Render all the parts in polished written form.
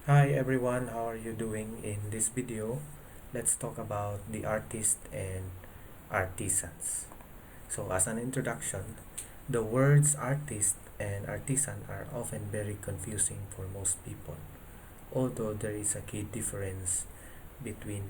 Hi everyone, how are you doing? In this video, let's talk about the artist and artisans. So as an introduction, the words artist and artisan are often very confusing for most people, although there is a key difference between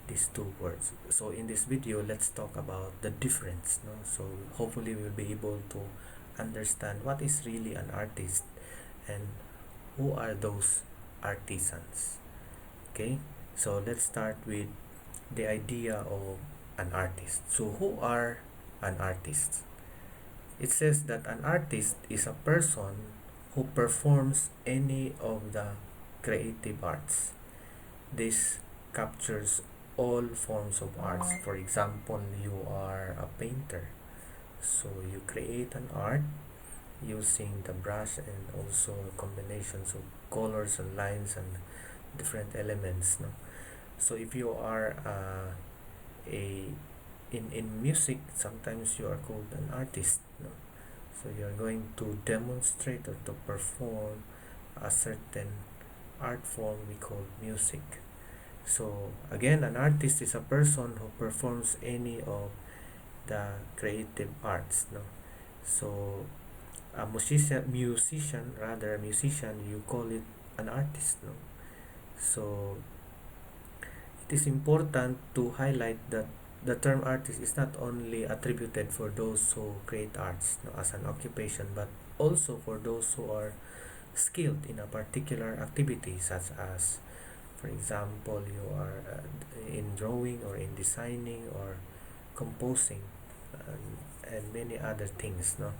these two words. So in this video, let's talk about the difference. No? So hopefully we'll be able to understand what is really an artist and who are those artisans. Okay, so let's start with the idea of an artist. So who are an artist? It says that an artist is a person who performs any of the creative arts. This captures all forms of arts. For example, you are a painter, so you create an art using the brush and also combinations of colors and lines and different elements, no? So if you are a in music, sometimes you are called an artist, no? So you are going to demonstrate or to perform a certain art form we call music. So again, an artist is a person who performs any of the creative arts, no? So a musician, you call it an artist, no? So it is important to highlight that the term artist is not only attributed for those who create arts, no, as an occupation, but also for those who are skilled in a particular activity, such as, for example, you are in drawing or in designing or composing, and many other things, no?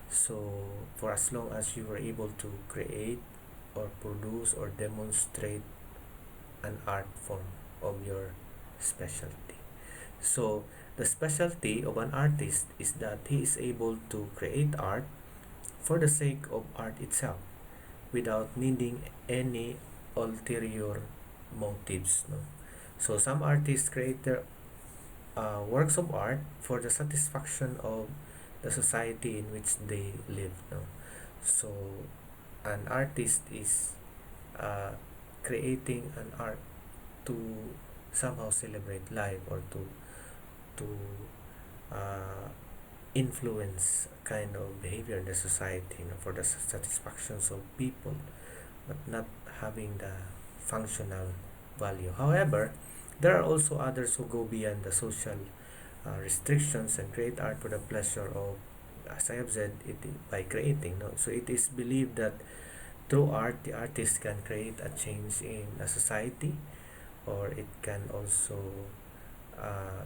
So for as long as you are able to create or produce or demonstrate an art form of your specialty. So the specialty of an artist is that he is able to create art for the sake of art itself without needing any ulterior motives, no? So some artists create their works of art for the satisfaction of the society in which they live, no? So an artist is uh, creating an art to somehow celebrate life or to uh, influence kind of behavior in the society, you know, for the satisfactions of people, but not having the functional value. However, there are also others who go beyond the social restrictions and create art for the pleasure of, as I have said, it by creating, no? So it is believed that through art, the artist can create a change in a society, or it can also uh,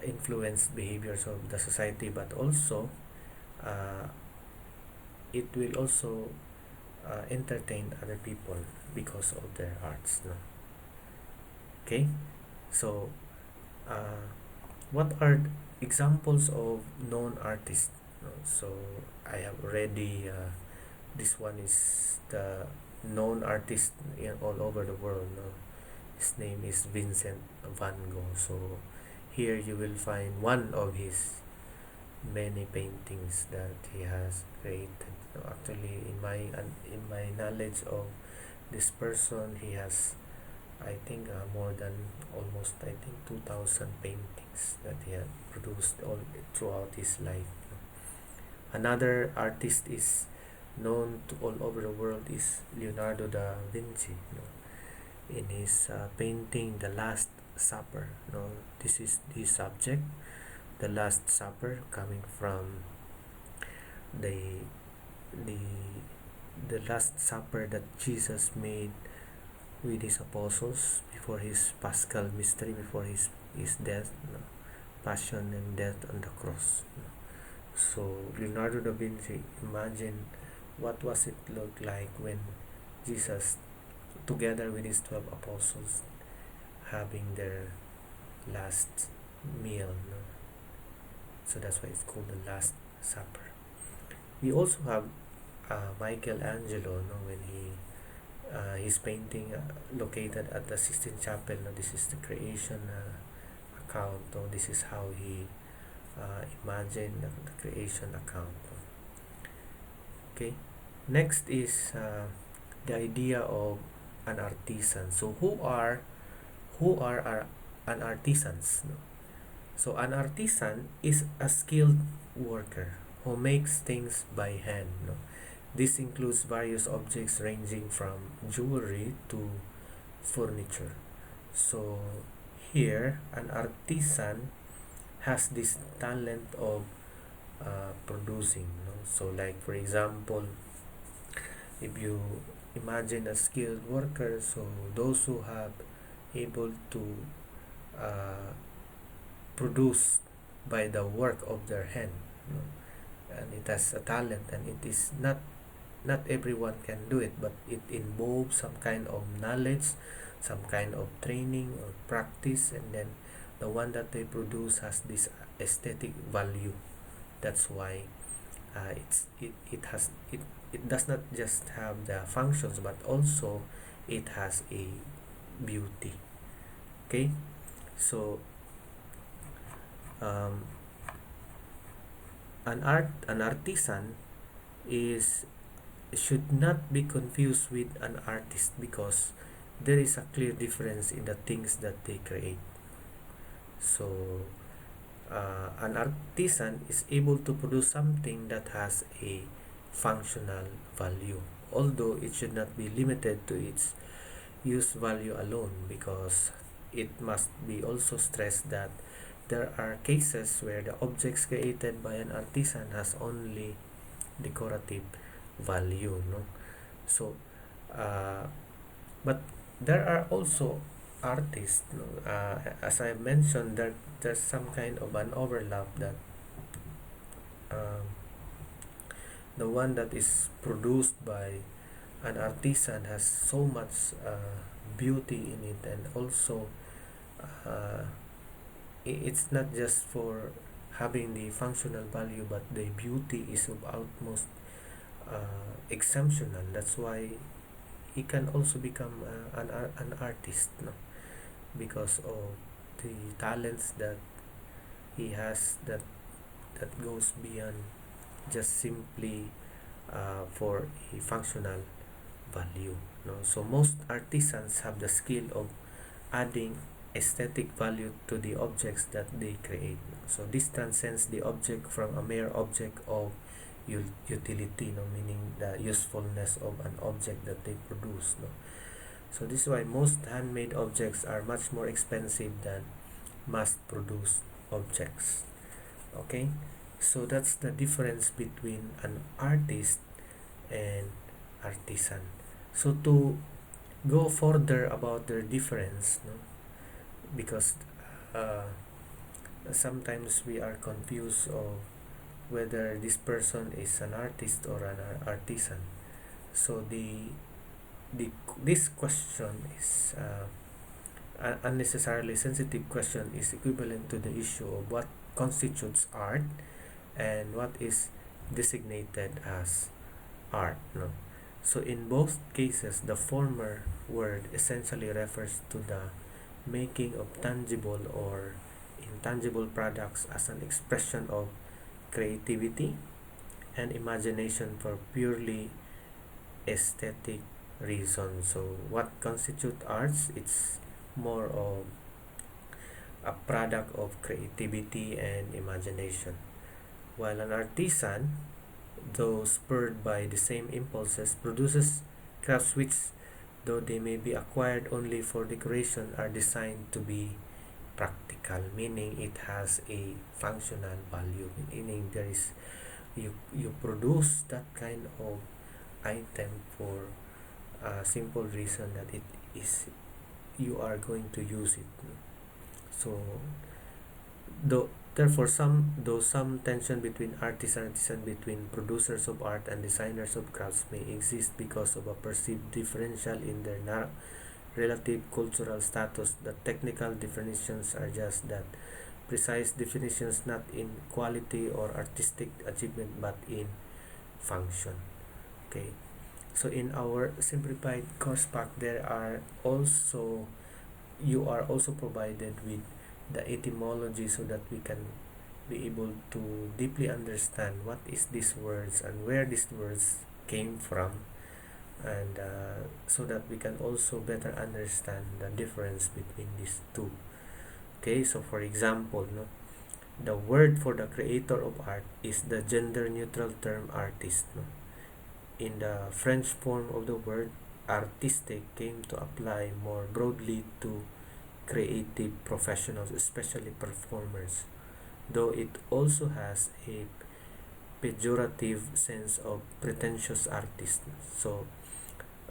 influence behaviors of the society, but also uh, it will also entertain other people because of their arts, no? Okay, so uh, what are examples of known artists, no? So I have already this one is the known artist in all over the world, no? His name is Vincent van Gogh. So here you will find one of his many paintings that he has created. So actually, in my knowledge of this person, he has, I think, more than almost, I think, 2,000 paintings that he had produced all throughout his life. Another artist is known to all over the world is Leonardo da Vinci. In his painting The Last Supper, this is the subject, the Last Supper, coming from the the the Last Supper that Jesus made with his apostles before his Paschal mystery, before his death, passion and death on the cross. So Leonardo da Vinci, imagine what was it look like when Jesus, together with his 12 apostles, having their last meal, no? So that's why it's called the Last Supper. We also have Michaelangelo, no? When his painting located at the Sistine Chapel, no? This is the creation account, no? This is how he imagined the creation account, no? Okay, next is the idea of an artisan. So an artisans? No? So an artisan is a skilled worker who makes things by hand. No? This includes various objects ranging from jewelry to furniture. So here, an artisan has this talent of producing. No? So like for example, if you imagine a skilled worker, so those who have able to uh, produce by the work of their hand, you know, and it has a talent, and it is not everyone can do it, but it involves some kind of knowledge, some kind of training or practice, and then the one that they produce has this aesthetic value. That's why it does not just have the functions, but also it has a beauty. Okay, so um, an artisan is should not be confused with an artist, because there is a clear difference in the things that they create. So an artisan is able to produce something that has a functional value, although it should not be limited to its use value alone, because it must be also stressed that there are cases where the objects created by an artisan has only decorative value, no? So but there are also artists, no? As I mentioned, there's some kind of an overlap that um, the one that is produced by an artisan has so much beauty in it, and also uh, it's not just for having the functional value, but the beauty is of utmost exceptional. That's why he can also become an artist, no? Because of the talents that he has, that goes beyond just simply for a functional value, no? So most artisans have the skill of adding aesthetic value to the objects that they create. So this transcends the object from a mere object of utility, no? Meaning the usefulness of an object that they produce, no? So this is why most handmade objects are much more expensive than mass-produced objects. Okay, so that's the difference between an artist and artisan. So to go further about their difference, no? Because uh, sometimes we are confused of whether this person is an artist or an artisan. So the this question is an unnecessarily sensitive question, is equivalent to the issue of what constitutes art and what is designated as art, no? So in both cases, the former word essentially refers to the making of tangible or intangible products as an expression of creativity and imagination for purely aesthetic reasons. So what constitutes arts? It's more of a product of creativity and imagination, while an artisan, though spurred by the same impulses, produces crafts which, though they may be acquired only for decoration, are designed to be practical, meaning it has a functional value, meaning there is you produce that kind of item for a simple reason that it is you are going to use it. So though therefore some tension between artist and artisan, between producers of art and designers of crafts, may exist because of a perceived differential in their relative cultural status. The technical definitions are just that, precise definitions, not in quality or artistic achievement but in function. Okay, so in our simplified course pack, there are also you are also provided with the etymology, so that we can be able to deeply understand what is these words and where these words came from, and so that we can also better understand the difference between these two. Okay, so for example, no, the word for the creator of art is the gender neutral term artist. No? In the French form of the word, artistic came to apply more broadly to creative professionals, especially performers, though it also has a pejorative sense of pretentious artist. So,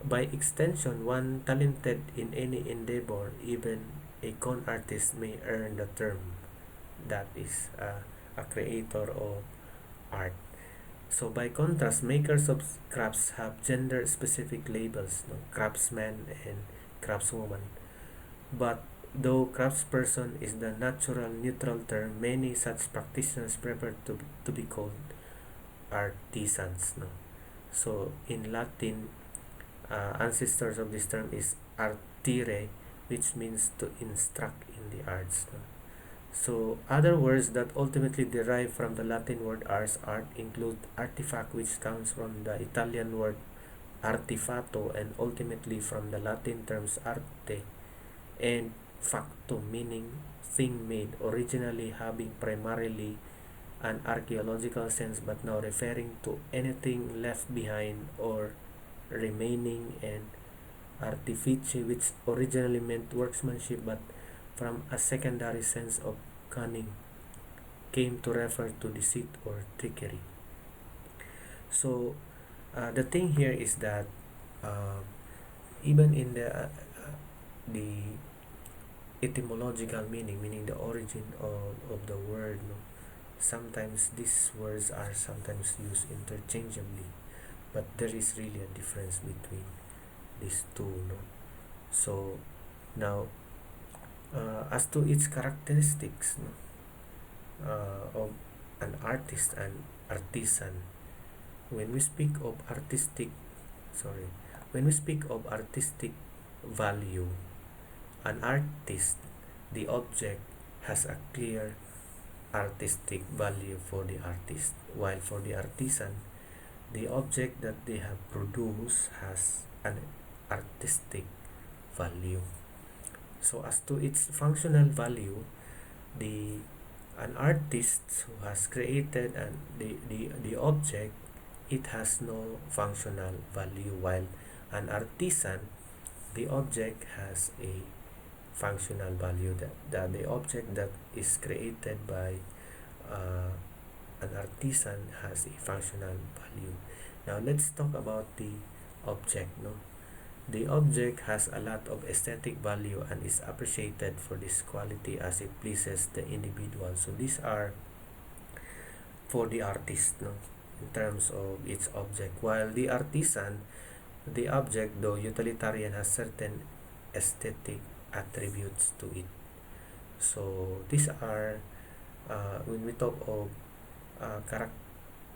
by extension, one talented in any endeavor, even a con artist, may earn the term that is a creator of art. So by contrast, makers of crafts have gender-specific labels, no? Craftsman and craftswoman. But though craftsperson is the natural neutral term, many such practitioners prefer to be called artisans. No? So in Latin, ancestors of this term is artire, which means to instruct in the arts. No? So other words that ultimately derive from the Latin word ars, art, include artifact, which comes from the Italian word artifato, and ultimately from the Latin terms arte and facto, meaning thing made, originally having primarily an archaeological sense but now referring to anything left behind or remaining, and artifice, which originally meant workmanship but from a secondary sense of cunning came to refer to deceit or trickery. So the thing here is that uh, even in the etymological meaning, meaning the origin of the word, no, sometimes these words are sometimes used interchangeably, but there is really a difference between these two. No? So now, as to its characteristics, no, of an artist and artisan, when we speak of artistic value, an artist, the object, has a clear artistic value for the artist, while for the artisan, the object that they have produced has an artistic value. So as to its functional value, the an artist who has created the object, it has no functional value, while an artisan, the object has a functional value, that the object that is created by uh, an artisan has a functional value. Now let's talk about the object. No, the object has a lot of aesthetic value and is appreciated for this quality as it pleases the individual. So these are for the artist, no, in terms of its object, while the artisan, the object, though utilitarian, has certain aesthetic attributes to it. So these are when we talk of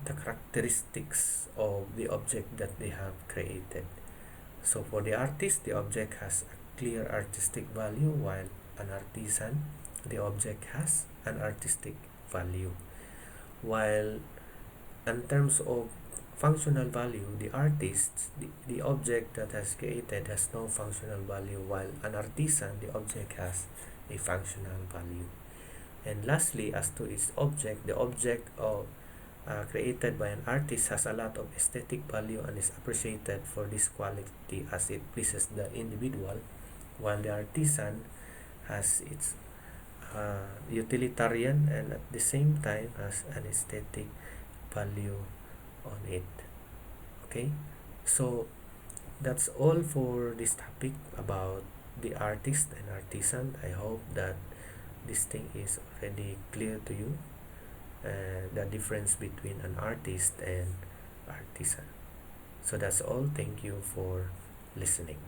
the characteristics of the object that they have created. So for the artist, the object has a clear artistic value, while an artisan, the object has an artistic value. While in terms of functional value, the artist, the object that has created has no functional value, while an artisan, the object has a functional value. And lastly, as to its object, the object of created by an artist has a lot of aesthetic value and is appreciated for this quality as it pleases the individual, while the artisan has its utilitarian and at the same time has an aesthetic value on it. Okay, so that's all for this topic about the artist and artisan. I hope that this thing is already clear to you, the difference between an artist and artisan. So that's all. Thank you for listening.